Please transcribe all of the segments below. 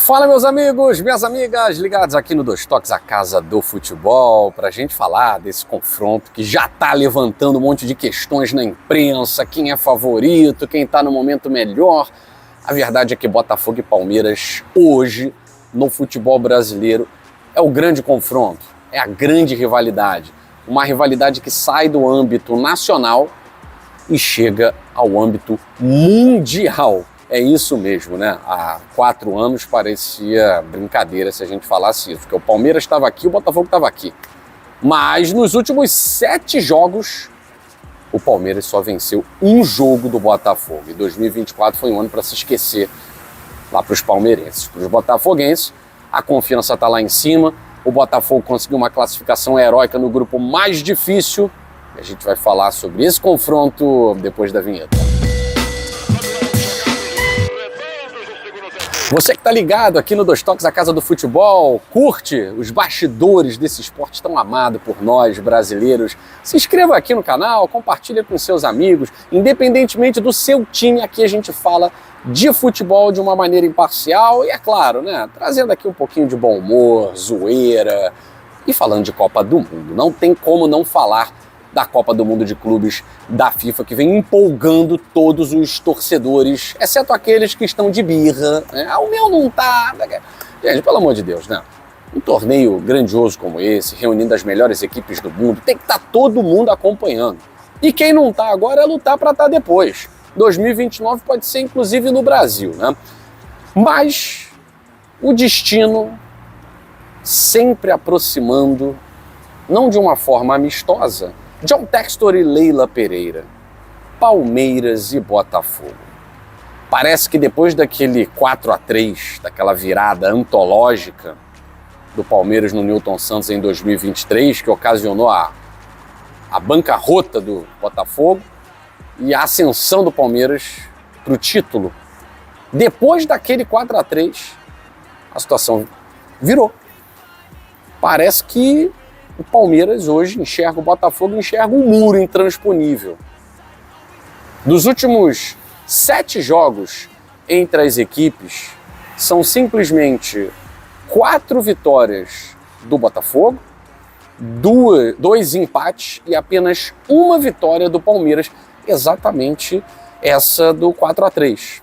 Fala, meus amigos, minhas amigas, ligados aqui no Dois Toques, a casa do futebol, para a gente falar desse confronto que já está levantando um monte de questões na imprensa, quem é favorito, quem está no momento melhor. A verdade é que Botafogo e Palmeiras, hoje, no futebol brasileiro, é o grande confronto, é a grande rivalidade. Uma rivalidade que sai do âmbito nacional e chega ao âmbito mundial. É isso mesmo, né? Há 4 anos parecia brincadeira se a gente falasse isso, porque o Palmeiras estava aqui, o Botafogo estava aqui. Mas nos últimos 7 jogos, o Palmeiras só venceu um jogo do Botafogo. E 2024 foi um ano para se esquecer lá para os palmeirenses. Para os botafoguenses, a confiança está lá em cima. O Botafogo conseguiu uma classificação heróica no grupo mais difícil. E a gente vai falar sobre esse confronto depois da vinheta. Você que está ligado aqui no Dois Toques, a casa do futebol, curte os bastidores desse esporte tão amado por nós brasileiros. Se inscreva aqui no canal, compartilha com seus amigos. Independentemente do seu time, aqui a gente fala de futebol de uma maneira imparcial e, é claro, né, trazendo aqui um pouquinho de bom humor, zoeira e falando de Copa do Mundo. Não tem como não falar da Copa do Mundo de Clubes da FIFA, que vem empolgando todos os torcedores, exceto aqueles que estão de birra, né? O meu não tá... Gente, pelo amor de Deus, né? Um torneio grandioso como esse, reunindo as melhores equipes do mundo, tem que estar todo mundo acompanhando. E quem não tá agora é lutar para estar depois. 2029 pode ser inclusive no Brasil, né? Mas o destino sempre aproximando, não de uma forma amistosa, John Textor e Leila Pereira, Palmeiras e Botafogo. Parece que depois daquele 4-3, daquela virada antológica do Palmeiras no Newton Santos em 2023, que ocasionou a bancarrota do Botafogo e a ascensão do Palmeiras para o título, depois daquele 4-3, a situação virou. Parece que o Palmeiras hoje enxerga o Botafogo, enxerga um muro intransponível. Dos últimos 7 jogos entre as equipes, são simplesmente 4 vitórias do Botafogo, 2 empates e apenas 1 vitória do Palmeiras, exatamente essa do 4-3.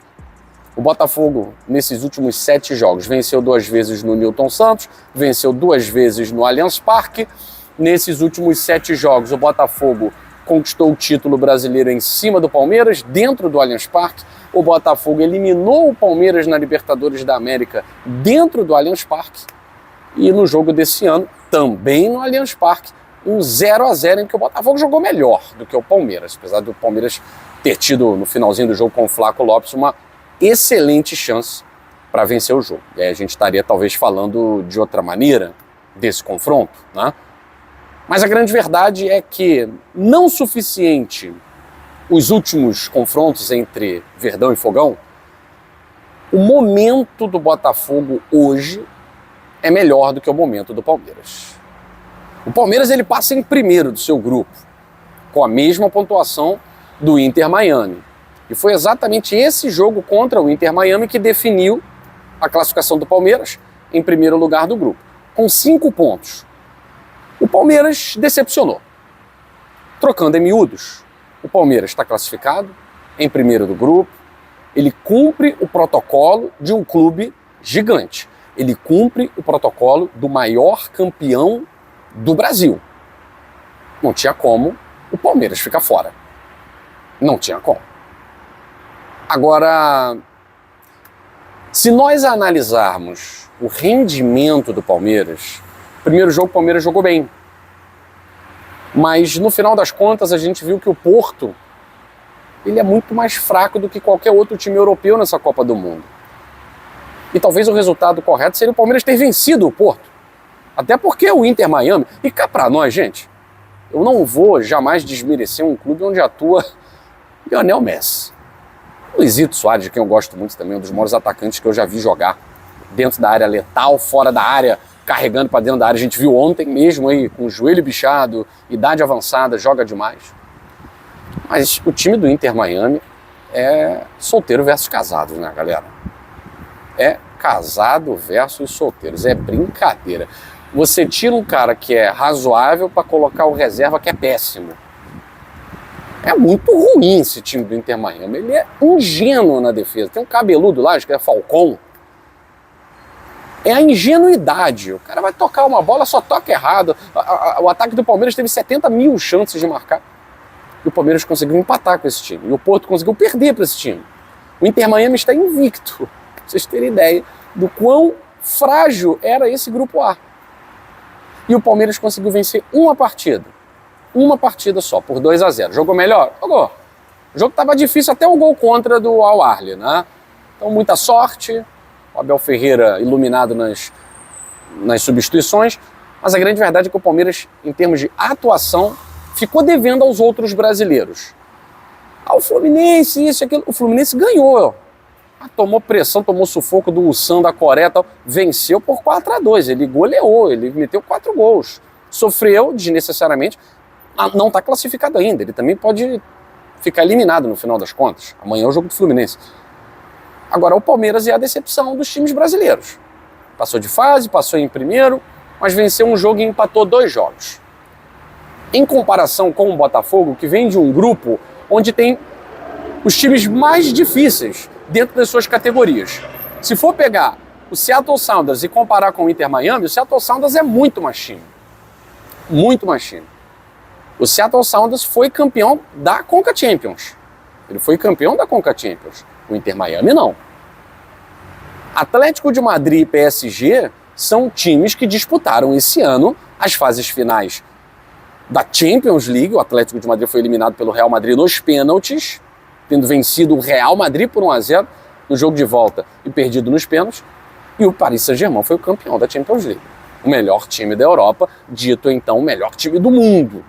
O Botafogo, nesses últimos 7 jogos, venceu 2 vezes no Newton Santos, venceu 2 vezes no Allianz Parque. Nesses últimos 7 jogos, o Botafogo conquistou o título brasileiro em cima do Palmeiras, dentro do Allianz Parque. O Botafogo eliminou o Palmeiras na Libertadores da América, dentro do Allianz Parque. E no jogo desse ano, também no Allianz Parque, um 0-0 em que o Botafogo jogou melhor do que o Palmeiras, apesar do Palmeiras ter tido, no finalzinho do jogo com o Flaco Lopes, uma excelente chance para vencer o jogo. E aí a gente estaria talvez falando de outra maneira desse confronto, né? Mas a grande verdade é que não suficiente os últimos confrontos entre Verdão e Fogão, o momento do Botafogo hoje é melhor do que o momento do Palmeiras. O Palmeiras ele passa em primeiro do seu grupo, com a mesma pontuação do Inter Miami. E foi exatamente esse jogo contra o Inter Miami que definiu a classificação do Palmeiras em primeiro lugar do grupo, com 5 pontos. O Palmeiras decepcionou. Trocando em miúdos, o Palmeiras está classificado em primeiro do grupo, ele cumpre o protocolo de um clube gigante, ele cumpre o protocolo do maior campeão do Brasil. Não tinha como o Palmeiras ficar fora. Não tinha como. Agora, se nós analisarmos o rendimento do Palmeiras, primeiro jogo o Palmeiras jogou bem. Mas no final das contas a gente viu que o Porto ele é muito mais fraco do que qualquer outro time europeu nessa Copa do Mundo. E talvez o resultado correto seria o Palmeiras ter vencido o Porto. Até porque o Inter Miami... E cá pra nós, gente, eu não vou jamais desmerecer um clube onde atua Lionel Messi. Luizito Soares, de quem eu gosto muito também, um dos maiores atacantes que eu já vi jogar dentro da área letal, fora da área, carregando para dentro da área. A gente viu ontem mesmo aí, com o joelho bichado, idade avançada, joga demais. Mas o time do Inter Miami é solteiro versus casado, né, galera? É Casado versus solteiros. É brincadeira. Você tira um cara que é razoável para colocar o reserva que é péssimo. É muito ruim esse time do Inter Miami. Ele é ingênuo na defesa. Tem um cabeludo lá, acho que é Falcão. É a ingenuidade. O cara vai tocar uma bola, só toca errado. O ataque do Palmeiras teve 70 mil chances de marcar. E o Palmeiras conseguiu empatar com esse time. E o Porto conseguiu perder para esse time. O Inter Miami está invicto. Pra vocês terem ideia do quão frágil era esse grupo A. E o Palmeiras conseguiu vencer uma partida só, por 2-0. Jogou melhor? Jogou. O jogo estava difícil, até o gol contra do Al Ahly, né? Então, muita sorte. O Abel Ferreira iluminado nas substituições. Mas a grande verdade é que o Palmeiras, em termos de atuação, ficou devendo aos outros brasileiros. O Fluminense, isso e aquilo. O Fluminense ganhou. Tomou pressão, tomou sufoco do Ulsan da Coreia, tal, venceu por 4-2, ele goleou, ele meteu 4 gols. Sofreu desnecessariamente, não está classificado ainda, ele também pode ficar eliminado no final das contas. Amanhã é o jogo do Fluminense. Agora o Palmeiras é a decepção dos times brasileiros. Passou de fase, passou em primeiro, mas venceu um jogo e empatou 2 jogos. Em comparação com o Botafogo, que vem de um grupo onde tem os times mais difíceis dentro das suas categorias. Se for pegar o Seattle Sounders e comparar com o Inter Miami, o Seattle Sounders é muito mais time. Muito mais time. O Seattle Sounders foi campeão da Conca Champions. Ele foi campeão da Conca Champions. O Inter Miami não. Atlético de Madrid e PSG são times que disputaram esse ano as fases finais da Champions League. O Atlético de Madrid foi eliminado pelo Real Madrid nos pênaltis, tendo vencido o Real Madrid por 1-0 no jogo de volta e perdido nos pênaltis. E o Paris Saint-Germain foi o campeão da Champions League. O melhor time da Europa, dito então o melhor time do mundo.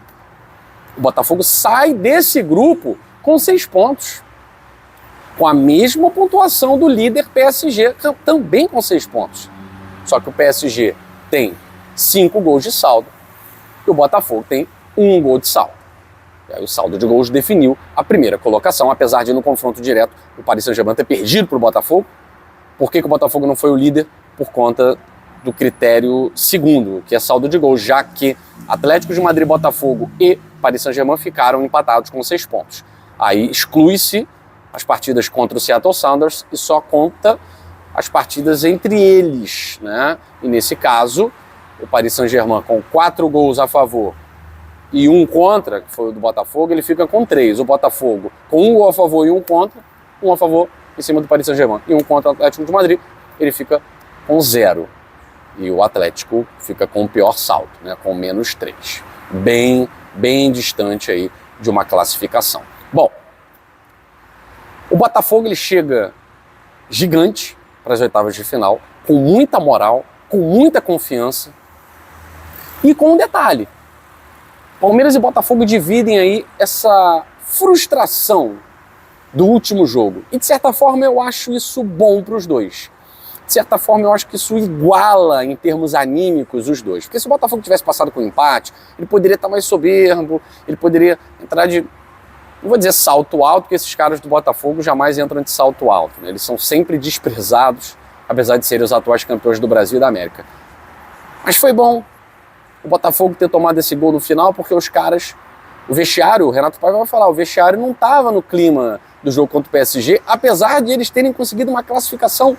O Botafogo sai desse grupo com 6 pontos. Com a mesma pontuação do líder PSG, também com 6 pontos. Só que o PSG tem 5 gols de saldo e o Botafogo tem 1 gol de saldo. E aí o saldo de gols definiu a primeira colocação, apesar de no confronto direto o Paris Saint-Germain ter perdido para o Botafogo. Por que o Botafogo não foi o líder? Por conta do critério segundo, que é saldo de gols, já que Atlético de Madrid, Botafogo e Paris Saint-Germain ficaram empatados com 6 pontos. Aí exclui-se as partidas contra o Seattle Sounders e só conta as partidas entre eles, né? E nesse caso, o Paris Saint-Germain com 4 gols a favor e 1 contra, que foi o do Botafogo, ele fica com 3. O Botafogo com 1 gol a favor e 1 contra, 1 a favor em cima do Paris Saint-Germain e 1 contra o Atlético de Madrid, ele fica com 0. E o Atlético fica com o pior saldo, né, com -3. Bem distante aí de uma classificação. Bom, o Botafogo ele chega gigante para as oitavas de final, com muita moral, com muita confiança e com um detalhe. Palmeiras e Botafogo dividem aí essa frustração do último jogo. E de certa forma eu acho isso bom para os dois. De certa forma eu acho que isso iguala em termos anímicos os dois. Porque se o Botafogo tivesse passado com um empate, ele poderia estar mais soberbo, ele poderia entrar de, não vou dizer salto alto, porque esses caras do Botafogo jamais entram de salto alto, né? Eles são sempre desprezados, apesar de serem os atuais campeões do Brasil e da América. Mas foi bom o Botafogo ter tomado esse gol no final, porque os caras, o vestiário, o Renato Paiva vai falar, o vestiário não estava no clima do jogo contra o PSG, apesar de eles terem conseguido uma classificação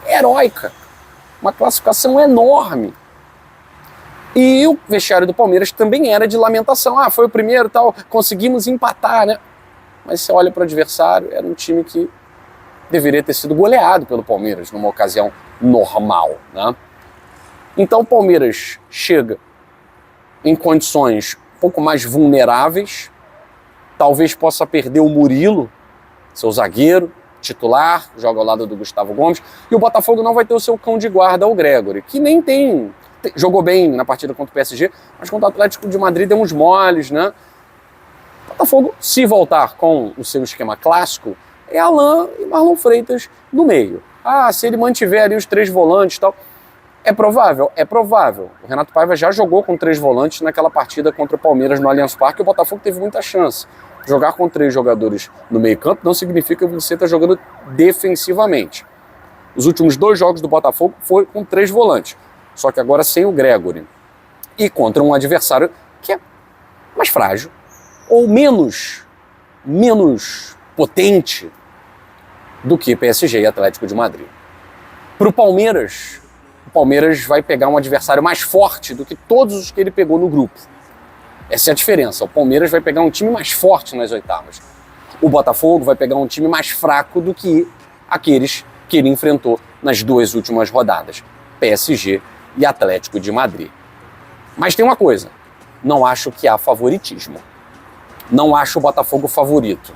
heróica, uma classificação enorme. E o vestiário do Palmeiras também era de lamentação, foi o primeiro, tal, conseguimos empatar, né? Mas você olha para o adversário, era um time que deveria ter sido goleado pelo Palmeiras numa ocasião normal, né? Então o Palmeiras chega em condições um pouco mais vulneráveis, talvez possa perder o Murilo, seu zagueiro titular, joga ao lado do Gustavo Gomes, e o Botafogo não vai ter o seu cão de guarda, o Gregore, que nem jogou bem na partida contra o PSG, mas contra o Atlético de Madrid deu uns moles, né? O Botafogo, se voltar com o seu esquema clássico, é Alain e Marlon Freitas no meio. Se ele mantiver ali os 3 volantes e tal, é provável? É provável. O Renato Paiva já jogou com 3 volantes naquela partida contra o Palmeiras no Allianz Parque e o Botafogo teve muita chance. Jogar com 3 jogadores no meio campo não significa que você está jogando defensivamente. Os últimos 2 jogos do Botafogo foi com 3 volantes, só que agora sem o Gregory. E contra um adversário que é mais frágil, ou menos potente do que PSG e Atlético de Madrid. Para o Palmeiras vai pegar um adversário mais forte do que todos os que ele pegou no grupo. Essa é a diferença. O Palmeiras vai pegar um time mais forte nas oitavas. O Botafogo vai pegar um time mais fraco do que aqueles que ele enfrentou nas 2 últimas rodadas, PSG e Atlético de Madrid. Mas tem uma coisa, não acho que há favoritismo. Não acho o Botafogo favorito.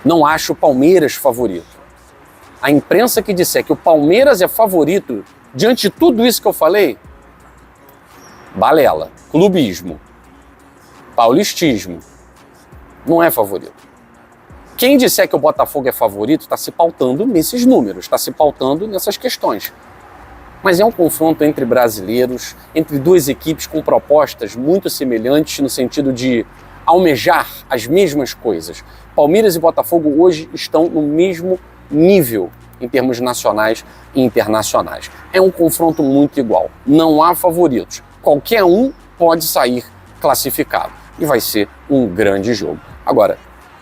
Não acho o Palmeiras favorito. A imprensa que disser que o Palmeiras é favorito, diante de tudo isso que eu falei, balela, clubismo, paulistismo, não é favorito. Quem disser que o Botafogo é favorito está se pautando nesses números, está se pautando nessas questões. Mas é um confronto entre brasileiros, entre 2 equipes com propostas muito semelhantes no sentido de almejar as mesmas coisas. Palmeiras e Botafogo hoje estão no mesmo nível em termos nacionais e internacionais. É um confronto muito igual. Não há favoritos. Qualquer um pode sair classificado. E vai ser um grande jogo. Agora,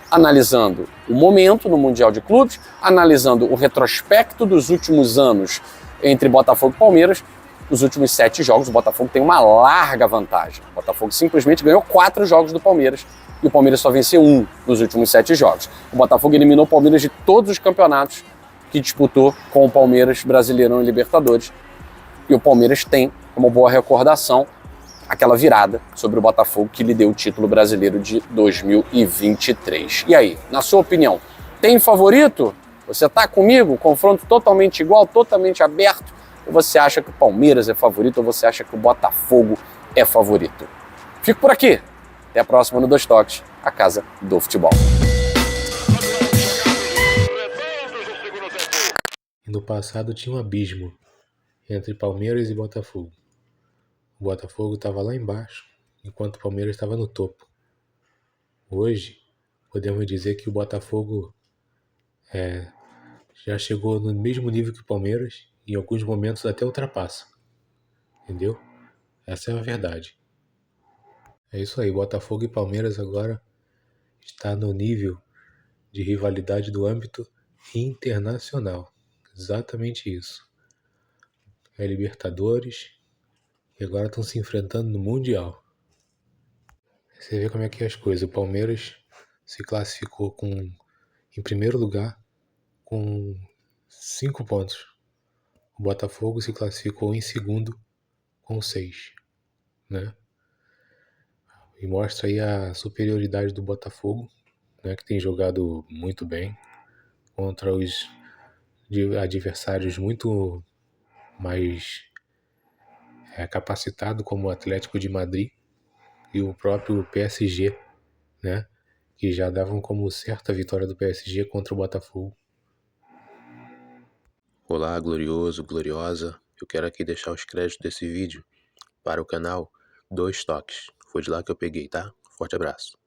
analisando o momento no Mundial de Clubes, analisando o retrospecto dos últimos anos entre Botafogo e Palmeiras, nos últimos 7 jogos, o Botafogo tem uma larga vantagem. O Botafogo simplesmente ganhou 4 jogos do Palmeiras e o Palmeiras só venceu 1 nos últimos 7 jogos. O Botafogo eliminou o Palmeiras de todos os campeonatos que disputou com o Palmeiras, Brasileirão e Libertadores. E o Palmeiras tem, como boa recordação, aquela virada sobre o Botafogo que lhe deu o título brasileiro de 2023. E aí, na sua opinião, tem favorito? Você está comigo? Confronto totalmente igual, totalmente aberto? Ou você acha que o Palmeiras é favorito ou você acha que o Botafogo é favorito? Fico por aqui. Até a próxima no 2 Toques, a casa do futebol. No passado tinha um abismo entre Palmeiras e Botafogo. O Botafogo estava lá embaixo, enquanto o Palmeiras estava no topo. Hoje, podemos dizer que o Botafogo já chegou no mesmo nível que o Palmeiras e em alguns momentos até ultrapassa. Entendeu? Essa é a verdade. É isso aí, Botafogo e Palmeiras agora está no nível de rivalidade do âmbito internacional. Exatamente isso. É Libertadores e agora estão se enfrentando no Mundial. Você vê como é que é as coisas. O Palmeiras se classificou em primeiro lugar com 5 pontos. O Botafogo se classificou em segundo com 6, né? E mostra aí a superioridade do Botafogo, né, que tem jogado muito bem contra os adversários muito mais capacitados, como o Atlético de Madrid e o próprio PSG, né, que já davam como certa a vitória do PSG contra o Botafogo. Olá, glorioso, gloriosa. Eu quero aqui deixar os créditos desse vídeo para o canal 2 Toques. Foi de lá que eu peguei, tá? Forte abraço.